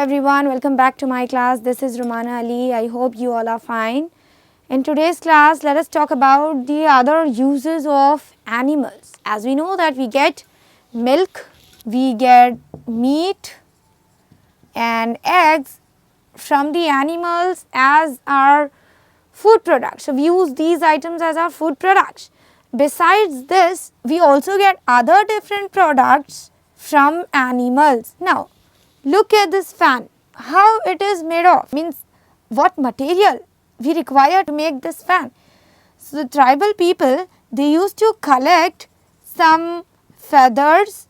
everyone, welcome back to my class. This is Rumana Ali. I hope you all are fine. In today's class, let us talk about the other uses of animals. As we know that we get milk, we get meat and eggs from the animals as our food products. So, we use these items as our food products. Besides this, we also get other different products from animals. Now, look at this fan, how it is made of, means what material we require to make this fan. So, the tribal people, they used to collect some feathers,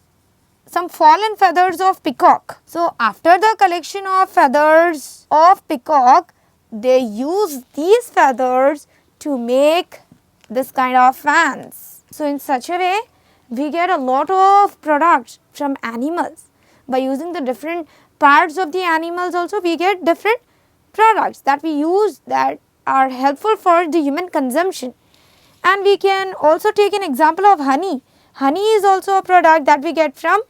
some fallen feathers of peacock. So, after the collection of feathers of peacock, they use these feathers to make this kind of fans. So, in such a way, we get a lot of products from animals. By using the different parts of the animals also, we get different products that we use that are helpful for the human consumption. And we can also take an example of honey. Honey is also a product that we get from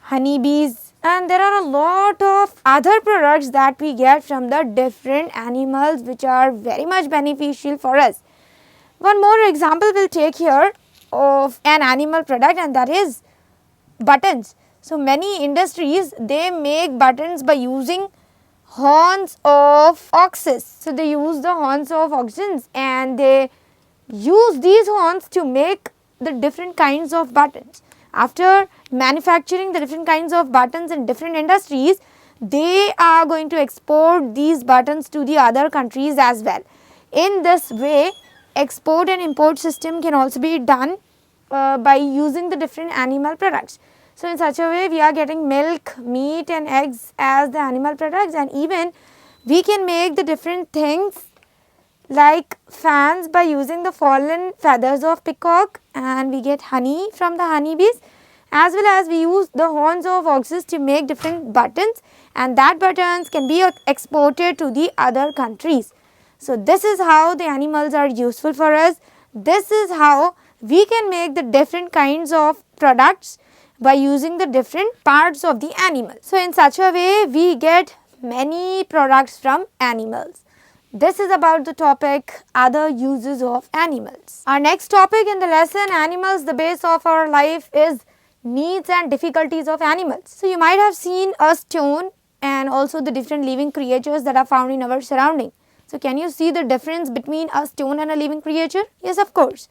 honeybees, and there are a lot of other products that we get from the different animals which are very much beneficial for us. One more example we will take here of an animal product, and that is buttons. So, many industries, they make buttons by using horns of oxes. So, they use the horns of oxen and they use these horns to make the different kinds of buttons. After manufacturing the different kinds of buttons in different industries, they are going to export these buttons to the other countries as well. In this way, export and import system can also be done by using the different animal products. So, in such a way, we are getting milk, meat and eggs as the animal products, and even we can make the different things like fans by using the fallen feathers of peacock, and we get honey from the honeybees, as well as we use the horns of oxes to make different buttons, and that buttons can be exported to the other countries. So, this is how the animals are useful for us. This is how we can make the different kinds of products by using the different parts of the animal. So, in such a way, we get many products from animals. This is about the topic other uses of animals. Our next topic in the lesson, animals, the base of our life, is needs and difficulties of animals. So, you might have seen a stone and also the different living creatures that are found in our surrounding. So, can you see the difference between a stone and a living creature? Yes, of course.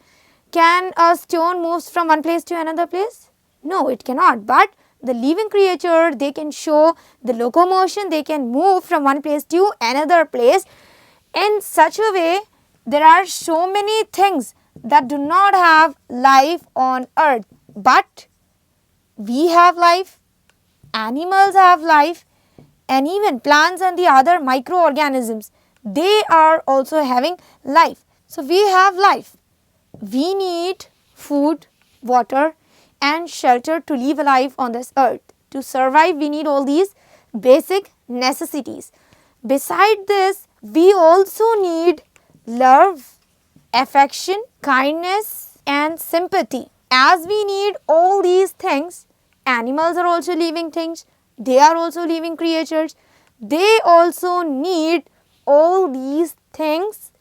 Can a stone move from one place to another place? No, it cannot, but the living creature, they can show the locomotion, they can move from one place to another place. In such a way, there are so many things that do not have life on earth, but we have life, animals have life, and even plants and the other microorganisms, they are also having life. So, we have life. We need food, water and shelter to live a life on this earth. To survive, we need all these basic necessities. Beside this, we also need love, affection, kindness and sympathy. As we need all these things, animals are also living things, they are also living creatures, they also need all these things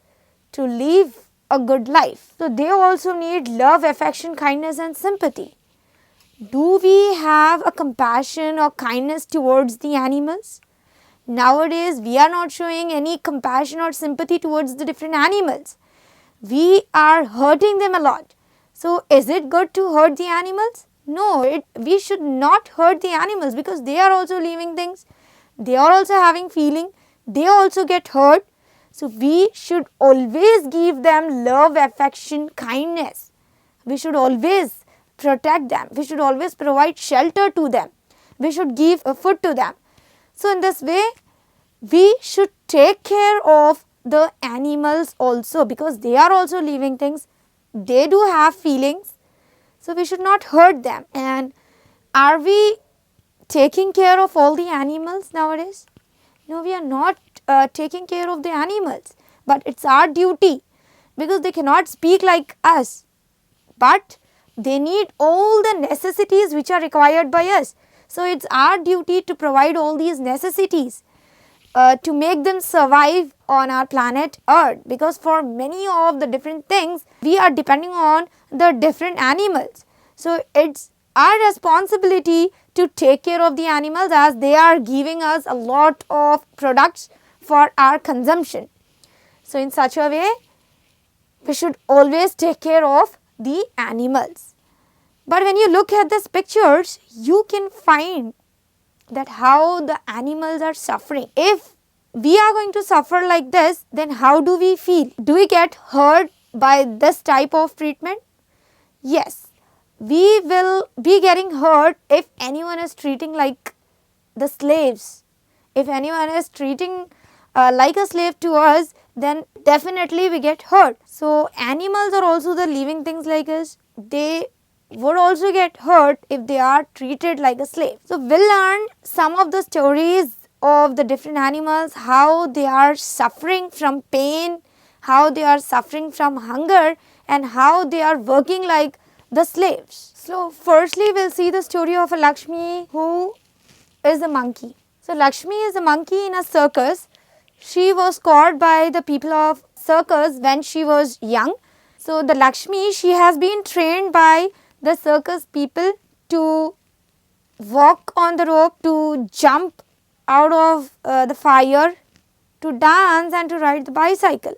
to live a good life. So, they also need love, affection, kindness and sympathy. Do we have a compassion or kindness towards the animals? Nowadays, we are not showing any compassion or sympathy towards the different animals. We are hurting them a lot. So, is it good to hurt the animals? No, we should not hurt the animals because they are also living things. They are also having feeling. They also get hurt. So, we should always give them love, affection, kindness. We should always protect them. We should always provide shelter to them. We should give food to them. So, in this way, we should take care of the animals also because they are also living things. They do have feelings. So, we should not hurt them. And are we taking care of all the animals nowadays? No, we are not taking care of the animals, but it is our duty because they cannot speak like us, but they need all the necessities which are required by us. So it's our duty to provide all these necessities to make them survive on our planet Earth, because for many of the different things we are depending on the different animals. So it's our responsibility to take care of the animals, as they are giving us a lot of products for our consumption. So in such a way, we should always take care of the animals. But when you look at these pictures, you can find that how the animals are suffering. If we are going to suffer like this, then how do we feel? Do we get hurt by this type of treatment? Yes, we will be getting hurt if anyone is treating like the slaves. If anyone is treating like a slave to us, then definitely we get hurt. So animals are also the living things like us. They would also get hurt if they are treated like a slave. So we'll learn some of the stories of the different animals, how they are suffering from pain, how they are suffering from hunger, and how they are working like the slaves. So firstly, we'll see the story of a Lakshmi who is a monkey. So Lakshmi is a monkey in a circus. She was caught by the people of circus when she was young. So the Lakshmi, she has been trained by the circus people to walk on the rope, to jump out of the fire, to dance and to ride the bicycle.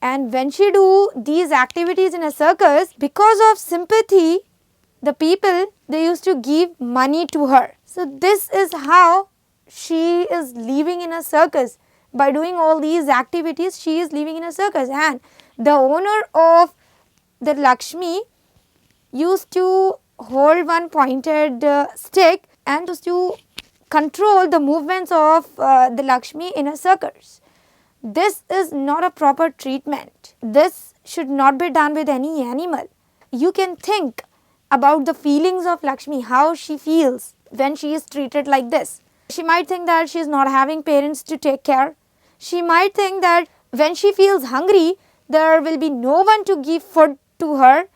And when she do these activities in a circus, because of sympathy, the people, they used to give money to her. So this is how she is living in a circus. By doing all these activities, she is living in a circus, and the owner of the Lakshmi used to hold one pointed stick and used to control the movements of the Lakshmi in a circus. This is not a proper treatment. This should not be done with any animal. You can think about the feelings of Lakshmi, how she feels when she is treated like this. She might think that she is not having parents to take care. She might think that when she feels hungry, there will be no one to give food to her,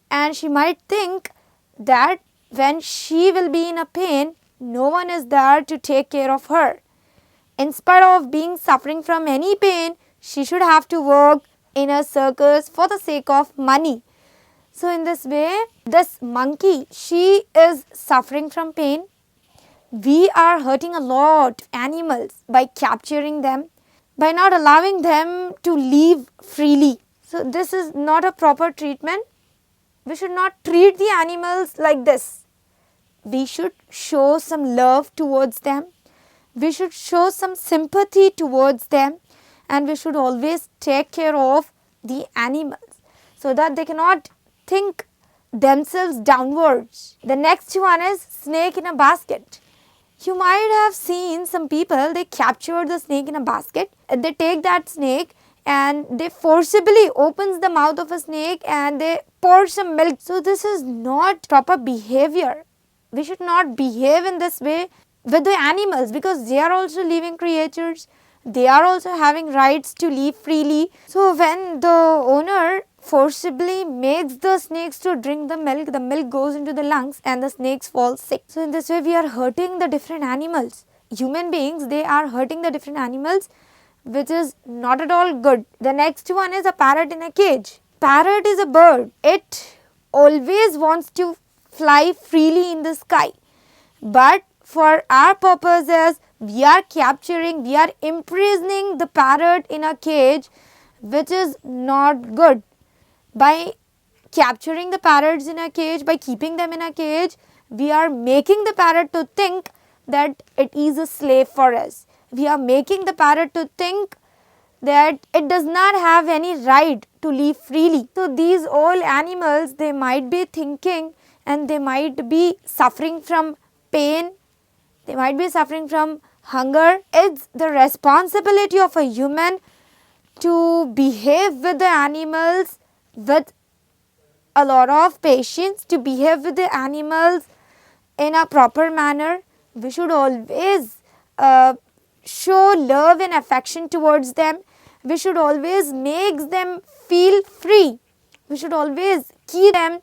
and she might think that when she will be in a pain, no one is there to take care of her. In spite of being suffering from any pain, she should have to work in a circus for the sake of money. So in this way, this monkey, she is suffering from pain. We are hurting a lot of animals by capturing them, by not allowing them to live freely. So this is not a proper treatment. We should not treat the animals like this. We should show some love towards them. We should show some sympathy towards them, and we should always take care of the animals so that they cannot think themselves downwards. The next one is snake in a basket. You might have seen some people, they capture the snake in a basket. They take that snake and they forcibly opens the mouth of a snake and they pour some milk. So this is not proper behavior. We should not behave in this way with the animals, because they are also living creatures. They are also having rights to live freely. So when the owner forcibly makes the snakes to drink the milk goes into the lungs and the snakes fall sick. So in this way we are hurting the different animals. Human beings, they are hurting the different animals, which is not at all good. The next one is a parrot in a cage. Parrot is a bird. It always wants to fly freely in the sky. But for our purposes, we are capturing, we are imprisoning the parrot in a cage, which is not good. By capturing the parrots in a cage, by keeping them in a cage, we are making the parrot to think that it is a slave for us. We are making the parrot to think that it does not have any right to live freely. So these all animals, they might be thinking and they might be suffering from pain, they might be suffering from hunger. It's the responsibility of a human to behave with the animals with a lot of patience, to behave with the animals in a proper manner. We should always show love and affection towards them. We should always make them feel free. We should always keep them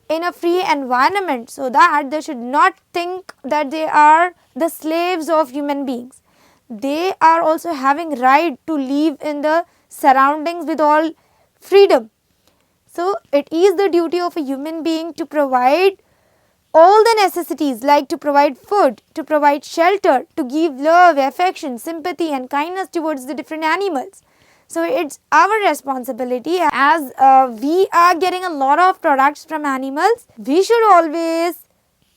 in a free environment so that they should not think that they are the slaves of human beings. They are also having right to live in the surroundings with all freedom. So, it is the duty of a human being to provide all the necessities, like to provide food, to provide shelter, to give love, affection, sympathy and kindness towards the different animals. So, it is our responsibility, as we are getting a lot of products from animals, we should always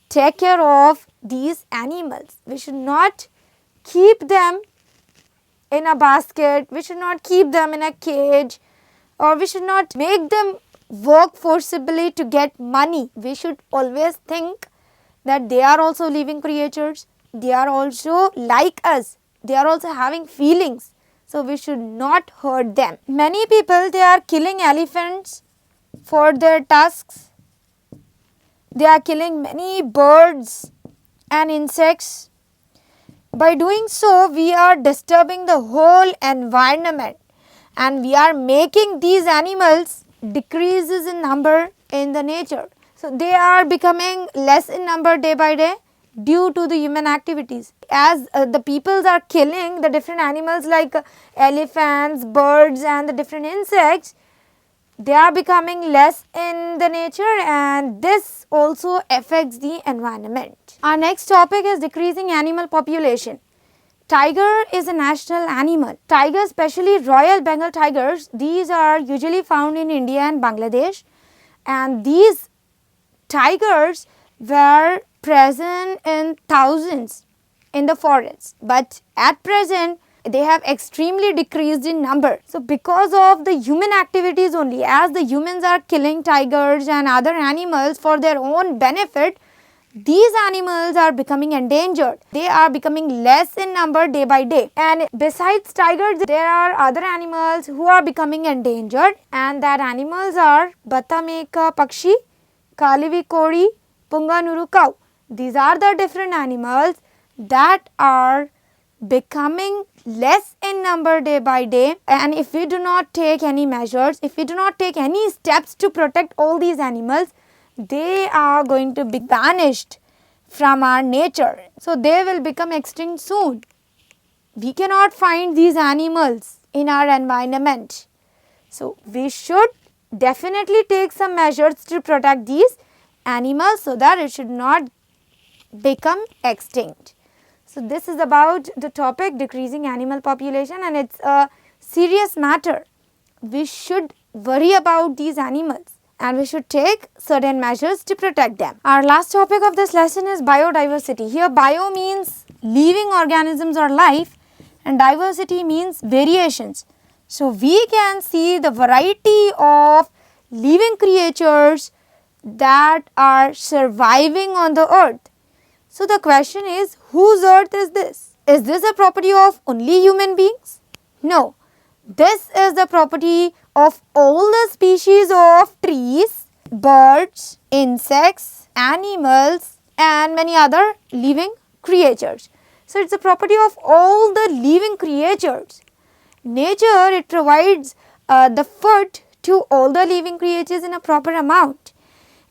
take care of these animals. We should not keep them in a basket, we should not keep them in a cage, or we should not make them work forcibly to get money. We should always think that they are also living creatures, they are also like us, they are also having feelings. So, we should not hurt them. Many people, they are killing elephants for their tusks, they are killing many birds and insects. By doing so, we are disturbing the whole environment and we are making these animals decreases in number in the nature. So, they are becoming less in number day by day due to the human activities. As the peoples are killing the different animals like elephants, birds and the different insects, they are becoming less in the nature and this also affects the environment. Our next topic is decreasing animal population. Tiger is a national animal. Tigers, especially Royal Bengal tigers, these are usually found in India and Bangladesh, and these tigers were present in thousands in the forests, but at present they have extremely decreased in number. So, because of the human activities only, as the humans are killing tigers and other animals for their own benefit, these animals are becoming endangered. They are becoming less in number day by day. And besides tigers, there are other animals who are becoming endangered, and that animals are Batameka Pakshi, Kalivi Kori, Punganuru cow. These are the different animals that are becoming less in number day by day, and if we do not take any measures, if we do not take any steps to protect all these animals, they are going to be vanished from our nature. So, they will become extinct soon. We cannot find these animals in our environment. So, we should definitely take some measures to protect these animals so that it should not become extinct. So, this is about the topic decreasing animal population, and it is a serious matter. We should worry about these animals and we should take certain measures to protect them. Our last topic of this lesson is biodiversity. Here bio means living organisms or life and diversity means variations. So, we can see the variety of living creatures that are surviving on the earth. So, the question is, whose earth is this? Is this a property of only human beings? No, this is the property of all the species of trees, birds, insects, animals and many other living creatures. So, it is the property of all the living creatures. Nature, it provides the food to all the living creatures in a proper amount,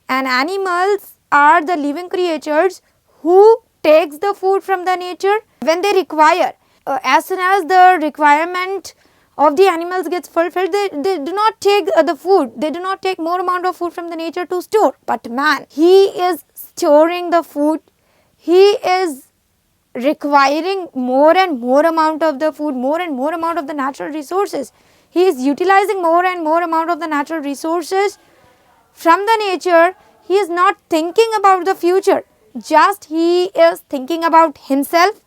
and animals are the living creatures who takes the food from the nature when they require. As soon as the requirement of the animals gets fulfilled, they do not take the food, they do not take more amount of food from the nature to store. But man, he is storing the food, he is requiring more and more amount of the food, more and more amount of the natural resources. He is utilizing more and more amount of the natural resources from the nature. He is not thinking about the future, just he is thinking about himself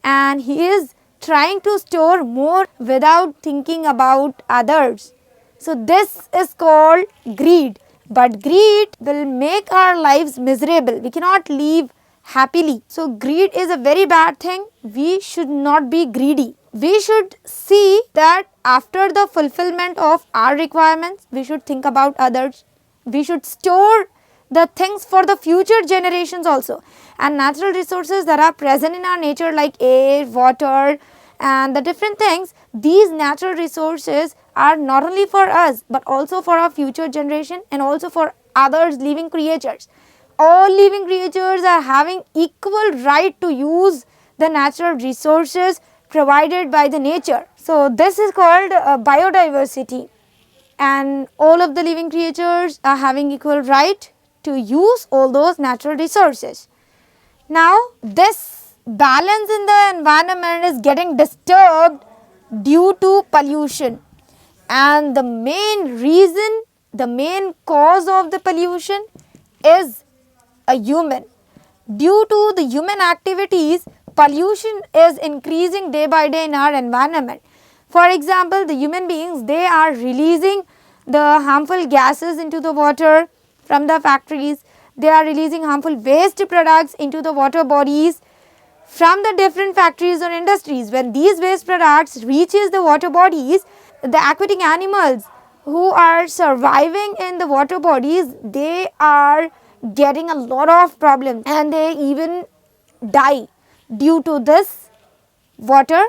and he is trying to store more without thinking about others. So, this is called greed, but greed will make our lives miserable. We cannot live happily. So, greed is a very bad thing. We should not be greedy. We should see that after the fulfillment of our requirements, we should think about others. We should store the things for the future generations also, and natural resources that are present in our nature like air, water and the different things, these natural resources are not only for us but also for our future generation and also for other living creatures. All living creatures are having equal right to use the natural resources provided by the nature. So, this is called biodiversity, and all of the living creatures are having equal right to use all those natural resources. Now, this balance in the environment is getting disturbed due to pollution, and the main reason, the main cause of the pollution is a human. Due to the human activities, pollution is increasing day by day in our environment. For example, the human beings, they are releasing the harmful gases into the water from the factories. They are releasing harmful waste products into the water bodies from the different factories or industries. When these waste products reaches the water bodies, the aquatic animals who are surviving in the water bodies, they are getting a lot of problems, and they even die due to this water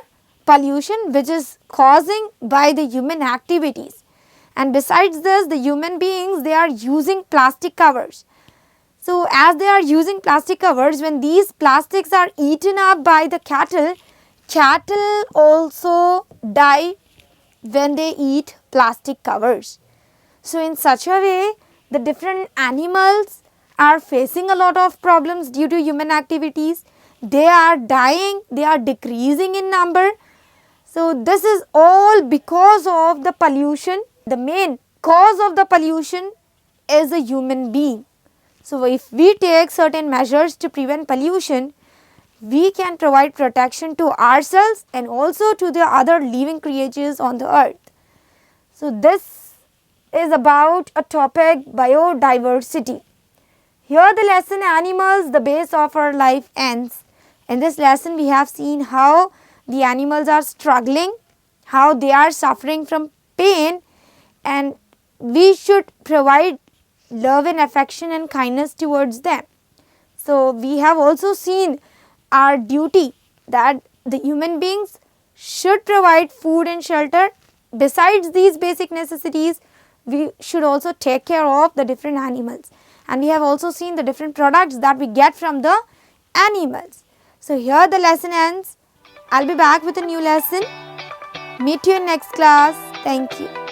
pollution which is causing by the human activities. And besides this, the human beings, they are using plastic covers. So, as they are using plastic covers, when these plastics are eaten up by the cattle, cattle also die when they eat plastic covers. So, in such a way, the different animals are facing a lot of problems due to human activities. They are dying, they are decreasing in number. So, this is all because of the pollution. The main cause of the pollution is a human being. So, if we take certain measures to prevent pollution, we can provide protection to ourselves and also to the other living creatures on the earth. So, this is about a topic, biodiversity. Here the lesson animals, the base of our life ends. In this lesson we have seen how the animals are struggling, how they are suffering from pain, and we should provide love and affection and kindness towards them. So, we have also seen our duty that the human beings should provide food and shelter. Besides these basic necessities, we should also take care of the different animals, and we have also seen the different products that we get from the animals. So, here the lesson ends. I will be back with a new lesson. Meet you in next class. Thank you.